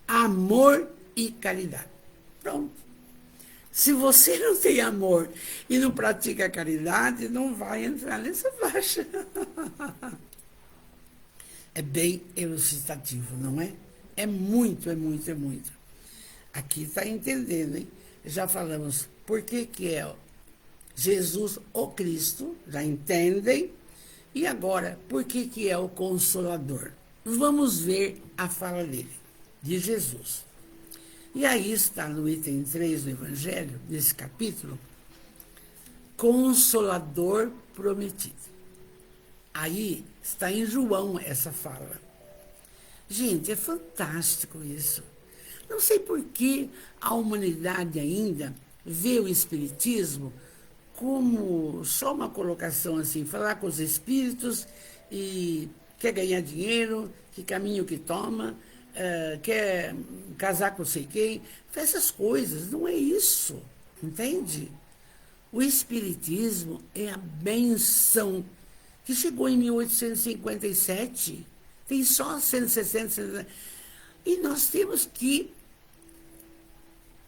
amor e caridade. Pronto. Se você não tem amor e não pratica caridade, não vai entrar nessa faixa. É bem elucidativo, não é? É muito, é muito, é muito. Aqui está entendendo, hein? Já falamos por que é Jesus o Cristo, já entendem? E agora, por que é o Consolador? Vamos ver a fala dele, de Jesus. E aí está no item 3 do Evangelho, nesse capítulo, Consolador prometido. Aí está em João essa fala. Gente, é fantástico isso. Não sei por que a humanidade ainda vê o Espiritismo como só uma colocação assim, falar com os espíritos e quer ganhar dinheiro, que caminho que toma, quer casar com sei quem, essas coisas, não é isso, entende? O Espiritismo é a benção que chegou em 1857, tem só 160, e nós temos que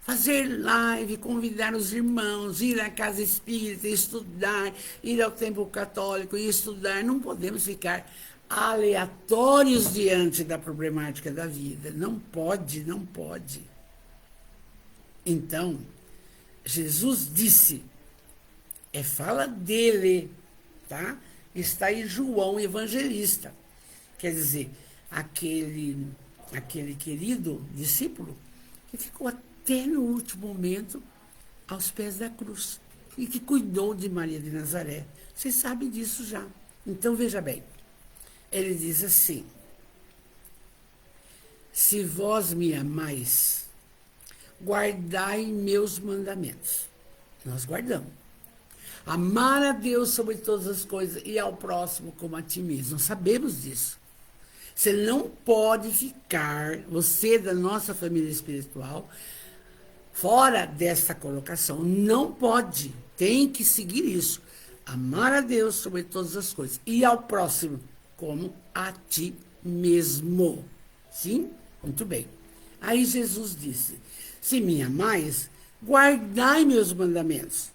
fazer live, convidar os irmãos, ir à casa espírita, estudar, ir ao templo católico e estudar. Não podemos ficar aleatórios diante da problemática da vida. Não pode, não pode. Então, Jesus disse, fala dele, tá? Está em João Evangelista. Quer dizer, aquele querido discípulo que ficou até no último momento aos pés da cruz e que cuidou de Maria de Nazaré. Vocês sabem disso já. Então, veja bem, ele diz assim, se vós me amais, guardai meus mandamentos. Nós guardamos. Amar a Deus sobre todas as coisas e ao próximo como a ti mesmo. Nós sabemos disso. Você não pode ficar, você da nossa família espiritual, fora dessa colocação. Não pode. Tem que seguir isso. Amar a Deus sobre todas as coisas e ao próximo como a ti mesmo. Sim? Muito bem. Aí Jesus disse, se me amais, guardai meus mandamentos.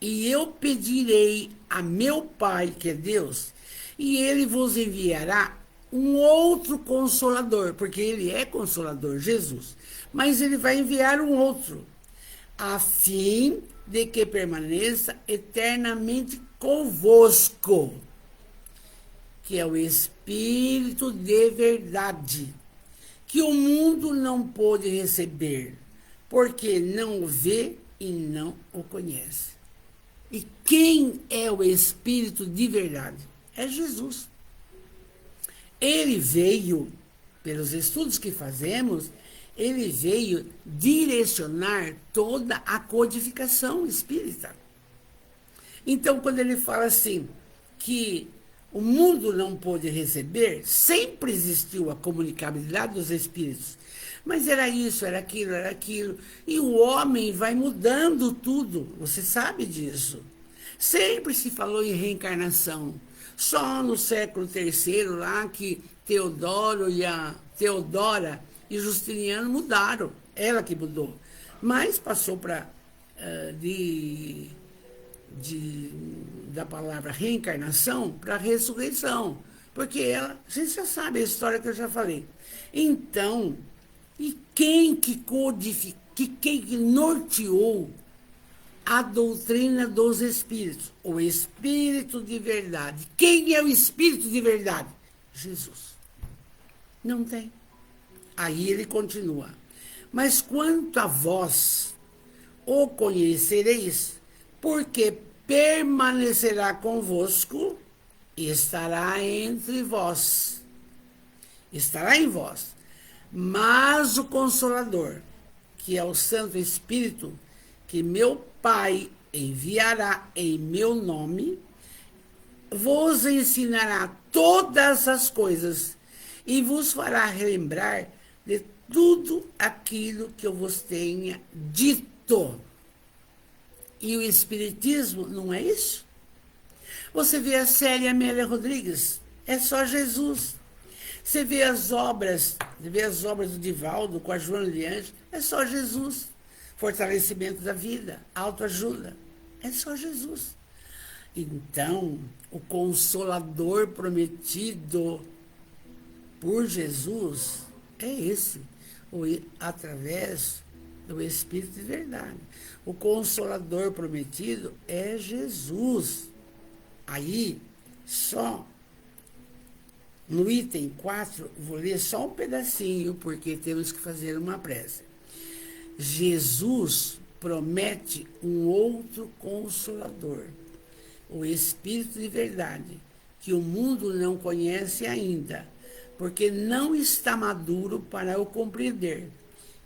E eu pedirei a meu Pai, que é Deus, e ele vos enviará um outro Consolador, porque ele é Consolador, Jesus. Mas ele vai enviar um outro, a fim de que permaneça eternamente convosco, que é o Espírito de verdade, que o mundo não pôde receber, porque não o vê e não o conhece. E quem é o Espírito de verdade? É Jesus. Ele veio, pelos estudos que fazemos, ele veio direcionar toda a codificação espírita. Então, quando ele fala assim, que o mundo não pôde receber, sempre existiu a comunicabilidade dos espíritos. Mas era isso, era aquilo. E o homem vai mudando tudo, você sabe disso. Sempre se falou em reencarnação. Só no século III, lá que Teodoro e a Teodora e Justiniano mudaram. Ela que mudou. Mas passou para da palavra reencarnação para ressurreição. Porque ela, a gente já sabe a história que eu já falei. Então, e quem que quem que norteou a doutrina dos espíritos? O Espírito de verdade. Quem é o Espírito de verdade? Jesus. Não tem. Aí ele continua. Mas quanto a vós, o conhecereis, porque permanecerá convosco e estará entre vós. Estará em vós. Mas o Consolador, que é o Santo Espírito, que meu Pai enviará em meu nome, vos ensinará todas as coisas e vos fará relembrar de tudo aquilo que eu vos tenha dito. E o Espiritismo não é isso? Você vê a série Amélia Rodrigues, é só Jesus. Você vê as obras Você vê as obras do Divaldo com a Joana Liange, é só Jesus. Fortalecimento da vida, autoajuda, é só Jesus. Então, o Consolador prometido por Jesus é esse, através do Espírito de verdade. O Consolador prometido é Jesus. Aí, só no item 4, vou ler só um pedacinho, porque temos que fazer uma prece. Jesus promete um outro Consolador, o Espírito de verdade, que o mundo não conhece ainda, porque não está maduro para o compreender,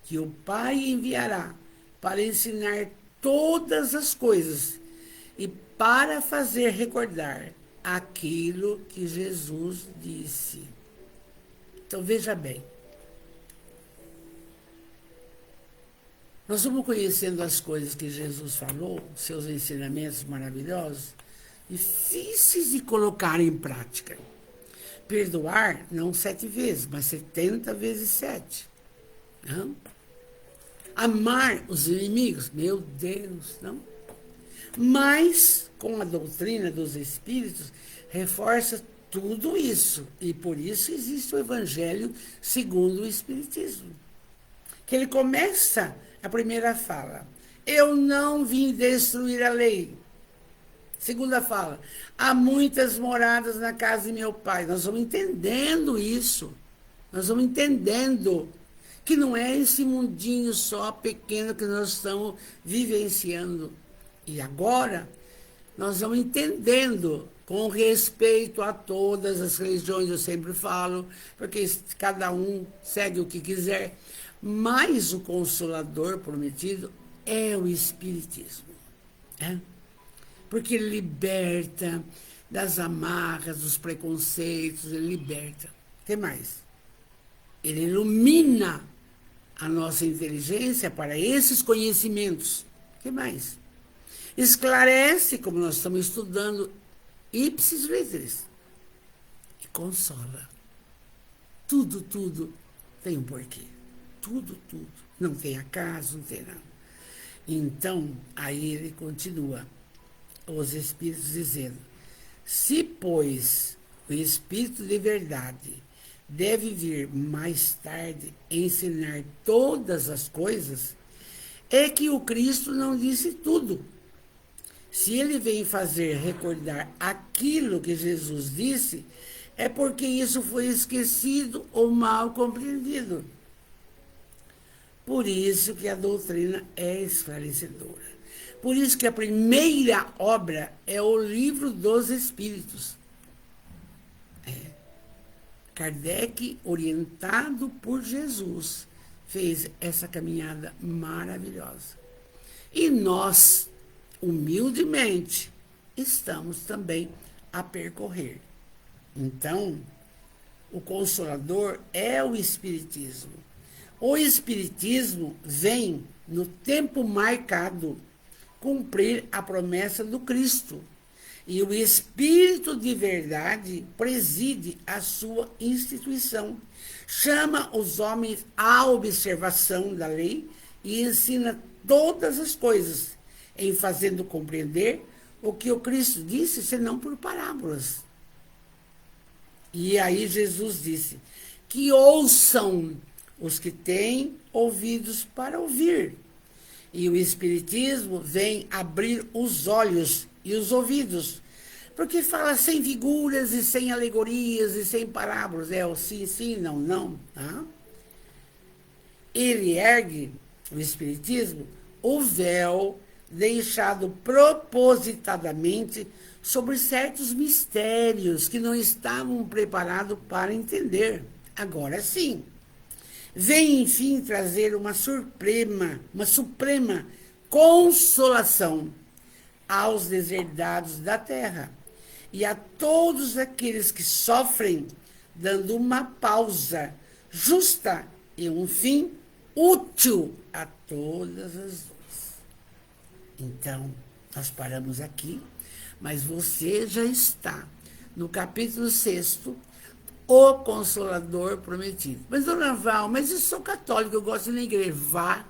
que o Pai enviará para ensinar todas as coisas e para fazer recordar aquilo que Jesus disse. Então, veja bem. Nós vamos conhecendo as coisas que Jesus falou, seus ensinamentos maravilhosos, difíceis de colocar em prática. Perdoar, não 7 vezes, mas 70 vezes 7. Não? Amar os inimigos, meu Deus, não? Mas, com a doutrina dos Espíritos, reforça tudo isso. E por isso existe o Evangelho segundo o Espiritismo. Que ele começa a primeira fala. Eu não vim destruir a lei. Segunda fala. Há muitas moradas na casa de meu pai. Nós vamos entendendo isso. Nós vamos entendendo que não é esse mundinho só pequeno que nós estamos vivenciando. E agora, nós vamos entendendo, com respeito a todas as religiões, eu sempre falo, porque cada um segue o que quiser, mas o Consolador prometido é o Espiritismo. É? Porque ele liberta das amarras, dos preconceitos, ele liberta. O que mais? Ele ilumina a nossa inteligência para esses conhecimentos. O que mais? Esclarece, como nós estamos estudando, ipsis litteris, e consola. Tudo tem um porquê. Tudo. Não tem acaso, não tem nada. Então, aí ele continua, os Espíritos dizendo, se, pois, o Espírito de verdade deve vir mais tarde ensinar todas as coisas, é que o Cristo não disse tudo. Se ele vem fazer recordar aquilo que Jesus disse, é porque isso foi esquecido ou mal compreendido. Por isso que a doutrina é esclarecedora. Por isso que a primeira obra é o Livro dos Espíritos. Kardec, orientado por Jesus, fez essa caminhada maravilhosa. E nós, humildemente, estamos também a percorrer. Então, o Consolador é o Espiritismo. O Espiritismo vem, no tempo marcado, cumprir a promessa do Cristo. E o Espírito de verdade preside a sua instituição. Chama os homens à observação da lei e ensina todas as coisas, em fazendo compreender o que o Cristo disse, senão por parábolas. E aí Jesus disse, que ouçam os que têm ouvidos para ouvir. E o Espiritismo vem abrir os olhos e os ouvidos, porque fala sem figuras e sem alegorias e sem parábolas, é o sim, sim, não, não. Tá? Ele ergue, o Espiritismo, o véu deixado propositadamente sobre certos mistérios que não estavam preparados para entender. Agora sim, vem enfim trazer uma suprema consolação aos deserdados da terra e a todos aqueles que sofrem, dando uma pausa justa e um fim útil a todas as dores. Então, nós paramos aqui, mas você já está no capítulo 6º, o Consolador prometido. Mas, dona Val, mas eu sou católica, eu gosto de ir na igreja. Vá,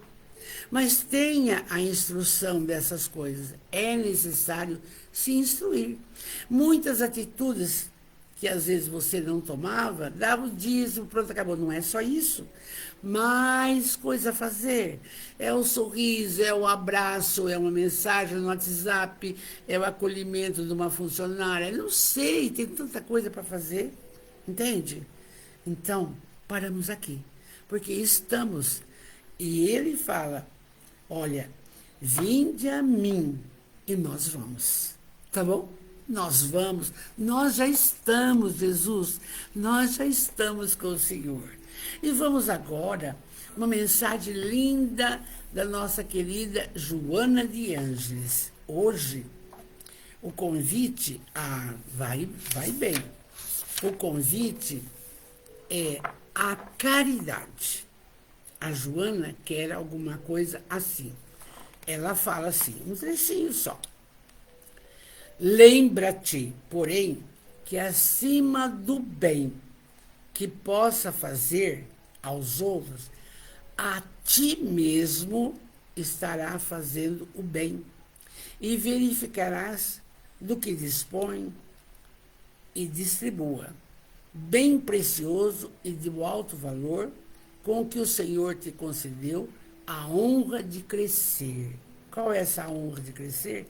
mas tenha a instrução dessas coisas. É necessário se instruir. Muitas atitudes que às vezes você não tomava, dava o dízimo, pronto, acabou. Não é só isso. Mais coisa a fazer. É o sorriso, é o abraço, é uma mensagem no WhatsApp, é o acolhimento de uma funcionária. Eu não sei, tem tanta coisa para fazer. Entende? Então, paramos aqui. Porque estamos. E ele fala, olha, vinde a mim e nós vamos. Tá bom? Nós vamos. Nós já estamos, Jesus. Nós já estamos com o Senhor. E vamos agora, uma mensagem linda da nossa querida Joana de Ângeles. Hoje, o convite, vai bem. O convite é a caridade. A Joana quer alguma coisa assim. Ela fala assim, um trechinho só. Lembra-te, porém, que acima do bem que possa fazer aos outros, a ti mesmo estará fazendo o bem e verificarás do que dispõe e distribua, bem precioso e de alto valor, com que o Senhor te concedeu a honra de crescer. Qual é essa honra de crescer?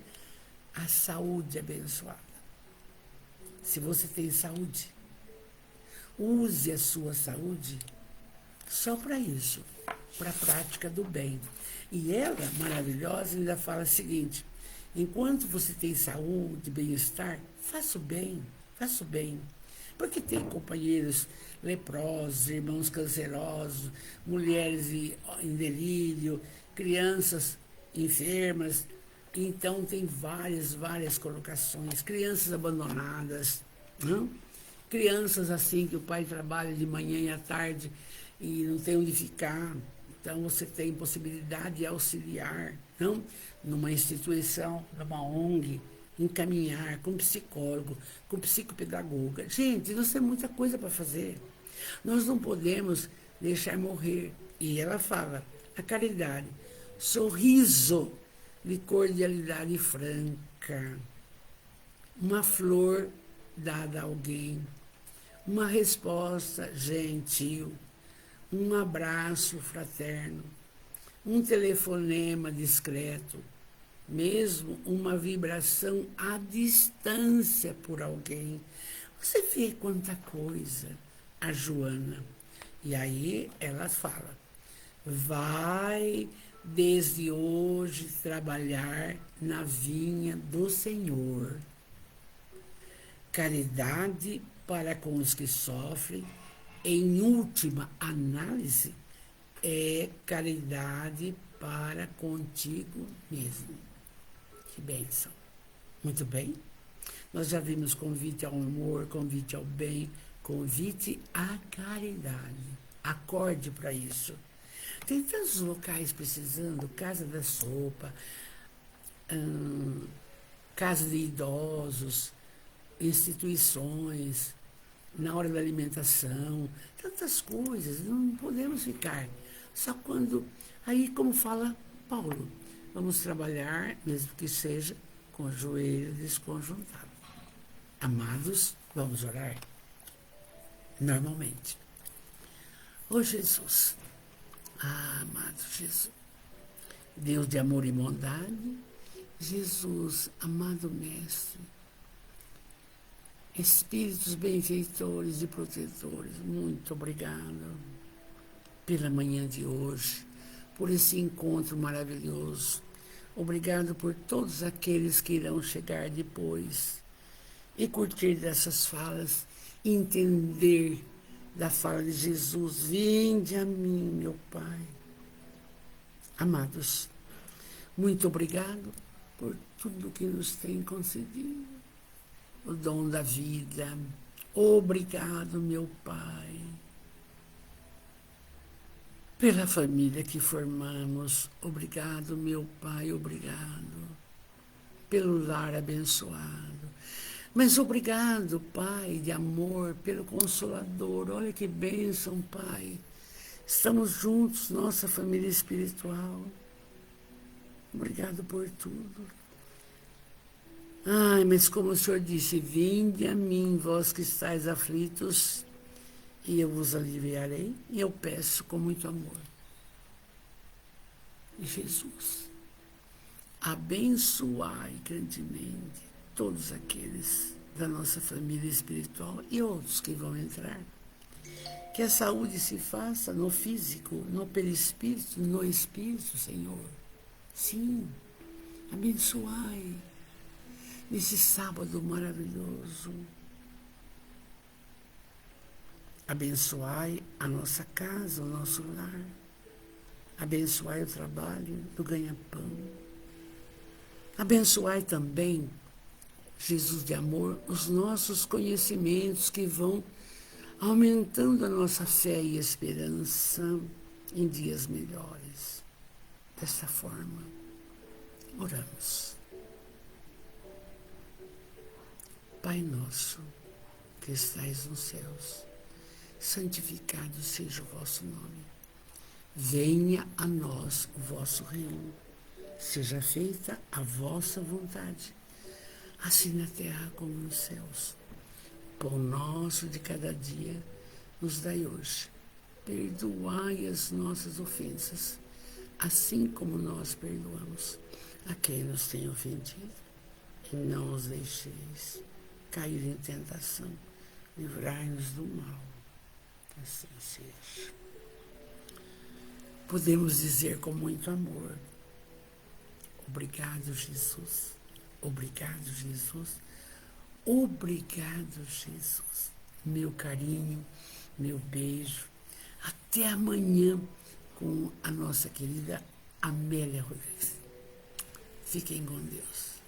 A saúde abençoada. Se você tem saúde, use a sua saúde só para isso, para a prática do bem. E ela, maravilhosa, ainda fala o seguinte, enquanto você tem saúde, bem-estar, faça o bem, faça o bem. Porque tem companheiros leprosos, irmãos cancerosos, mulheres em delírio, crianças enfermas. Então, tem várias colocações. Crianças abandonadas, não? Crianças assim que o pai trabalha de manhã e à tarde e não tem onde ficar. Então, você tem possibilidade de auxiliar, não? Numa instituição, numa ONG, encaminhar com psicólogo, com psicopedagoga. Gente, nós temos muita coisa para fazer. Nós não podemos deixar morrer. E ela fala, a caridade, sorriso de cordialidade franca, uma flor dada a alguém, uma resposta gentil, um abraço fraterno, um telefonema discreto, mesmo uma vibração à distância por alguém. Você vê quanta coisa, a Joana. E aí ela fala, vai desde hoje trabalhar na vinha do Senhor. Caridade para com os que sofrem, em última análise, é caridade para contigo mesmo. Que bênção. Muito bem. Nós já vimos convite ao amor, convite ao bem, convite à caridade. Acorde para isso. Tem tantos locais precisando, Casa da Sopa, casa de idosos, instituições, na hora da alimentação, tantas coisas, não podemos ficar. Só quando, aí como fala Paulo, vamos trabalhar, mesmo que seja com o joelho desconjuntado. Amados, vamos orar? Normalmente. Ô Jesus, amado Jesus, Deus de amor e bondade, Jesus, amado Mestre, Espíritos benfeitores e protetores, muito obrigado pela manhã de hoje, por esse encontro maravilhoso. Obrigado por todos aqueles que irão chegar depois e curtir dessas falas, entender da fala de Jesus, vinde a mim, meu Pai. Amados, muito obrigado por tudo que nos tem concedido, o dom da vida. Obrigado, meu Pai, pela família que formamos. Obrigado, meu Pai, obrigado pelo lar abençoado. Mas obrigado, Pai de amor, pelo Consolador. Olha que bênção, Pai. Estamos juntos, nossa família espiritual. Obrigado por tudo. Ai, mas como o Senhor disse, vinde a mim, vós que estáis aflitos, e eu vos aliviarei, e eu peço com muito amor. Jesus, abençoai grandemente todos aqueles da nossa família espiritual e outros que vão entrar. Que a saúde se faça no físico, no perispírito, no espírito, Senhor. Sim, abençoai nesse sábado maravilhoso. Abençoai a nossa casa, o nosso lar. Abençoai o trabalho do ganha-pão. Abençoai também, Jesus de amor, os nossos conhecimentos que vão aumentando a nossa fé e esperança em dias melhores. Desta forma, oramos. Pai nosso, que estais nos céus, santificado seja o vosso nome. Venha a nós o vosso reino. Seja feita a vossa vontade, assim na terra como nos céus. Pão nosso de cada dia nos dai hoje. Perdoai as nossas ofensas, assim como nós perdoamos a quem nos tem ofendido. E não os deixeis cair em tentação. Livrai-nos do mal. Que assim seja. Podemos dizer com muito amor: obrigado, Jesus. Obrigado, Jesus. Obrigado, Jesus. Meu carinho, meu beijo. Até amanhã com a nossa querida Amélia Rodrigues. Fiquem com Deus.